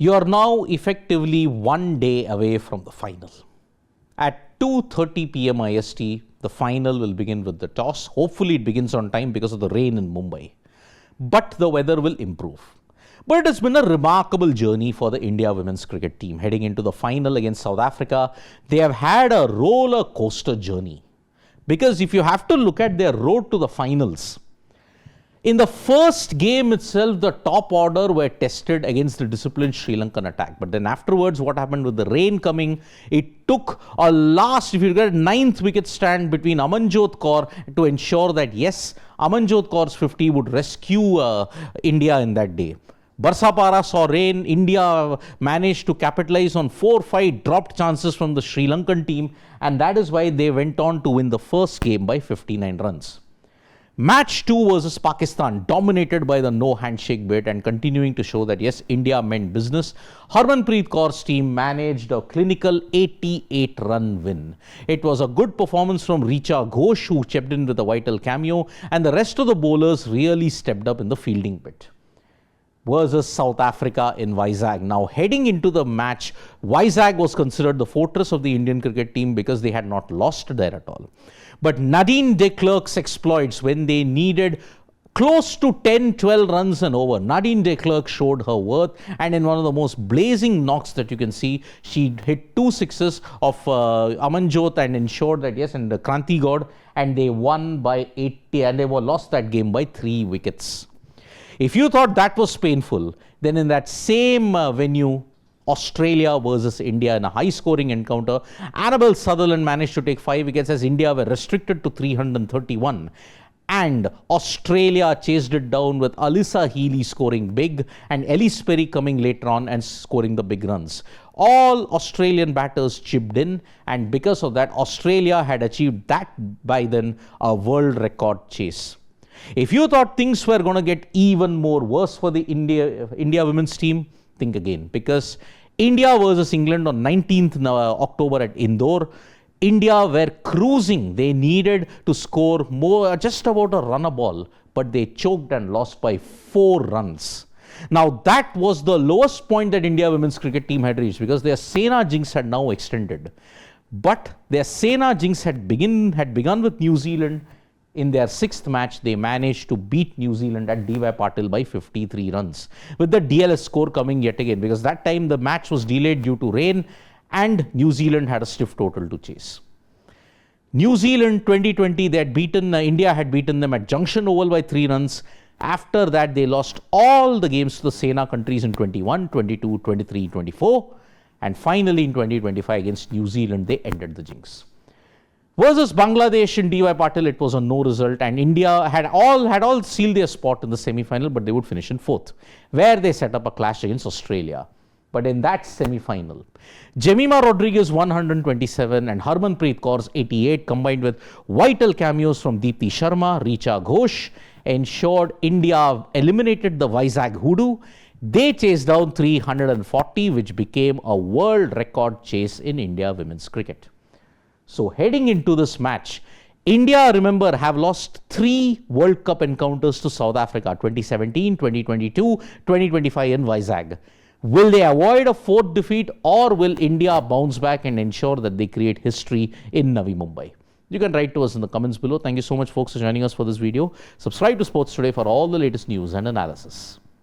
You are now effectively 1 day away from the final. At 2:30 p.m. IST, the final will begin with the toss. Hopefully it begins on time because of the rain in Mumbai. But the weather will improve. But it has been a remarkable journey for the India women's cricket team. Heading into the final against South Africa, they have had a roller coaster journey. Because if you have to look at their road to the finals, in the first game itself, the top order were tested against the disciplined Sri Lankan attack. But then afterwards, what happened with the rain coming, it took a last, if you get 9th wicket stand between Harmanpreet Kaur to ensure that, yes, Harmanpreet Kaur's 50 would rescue India in that day. Barsapara saw rain. India managed to capitalize on 4-5 dropped chances from the Sri Lankan team. And that is why they went on to win the first game by 59 runs. Match 2 versus Pakistan, dominated by the no handshake bit and continuing to show that yes, India meant business. Harmanpreet Kaur's team managed a clinical 88-run win. It was a good performance from Richa Ghosh, who chipped in with a vital cameo, and the rest of the bowlers really stepped up in the fielding bit. Versus South Africa in Vizag. Now heading into the match, Vizag was considered the fortress of the Indian cricket team because they had not lost there at all. But Nadine de Klerk's exploits when they needed close to 10-12 runs and over. Nadine de Klerk showed her worth, and in one of the most blazing knocks that you can see, she hit 2 sixes of Amanjot and ensured that yes, and Kranti God, and they won by 80, and they were lost that game by 3 wickets. If you thought that was painful, then in that same venue, Australia versus India in a high-scoring encounter, Annabel Sutherland managed to take 5 wickets as India were restricted to 331. And Australia chased it down with Alyssa Healy scoring big and Ellis Perry coming later on and scoring the big runs. All Australian batters chipped in, and because of that, Australia had achieved that by then a world record chase. If you thought things were going to get even more worse for the India women's team, think again. Because India versus England on 19th October at Indore, India were cruising. They needed to score more, just about a run a ball, but they choked and lost by 4 runs. Now that was the lowest point that India women's cricket team had reached because their Sena jinx had now extended. But their Sena jinx had begun with New Zealand. In their 6th match, they managed to beat New Zealand at D.Y. Patil by 53 runs. With the DLS score coming yet again, because that time the match was delayed due to rain and New Zealand had a stiff total to chase. New Zealand 2020, they had beaten, India had beaten them at Junction Oval by 3 runs. After that, they lost all the games to the Sena countries in 21, 22, 23, 24. And finally in 2025 against New Zealand, they ended the jinx. Versus Bangladesh in D.Y. Patil, it was a no result, and India had all sealed their spot in the semi-final, but they would finish in 4th, where they set up a clash against Australia. But in that semi-final, Jemimah Rodrigues 127 and Harmanpreet Kaur's 88, combined with vital cameos from Deepti Sharma, Richa Ghosh, ensured India eliminated the Vizag Hoodoo. They chased down 340, which became a world record chase in India women's cricket. So heading into this match, India, remember, have lost 3 World Cup encounters to South Africa, 2017, 2022, 2025 in Vizag. Will they avoid a 4th defeat, or will India bounce back and ensure that they create history in Navi Mumbai? You can write to us in the comments below. Thank you so much, folks, for joining us for this video. Subscribe to Sports Today for all the latest news and analysis.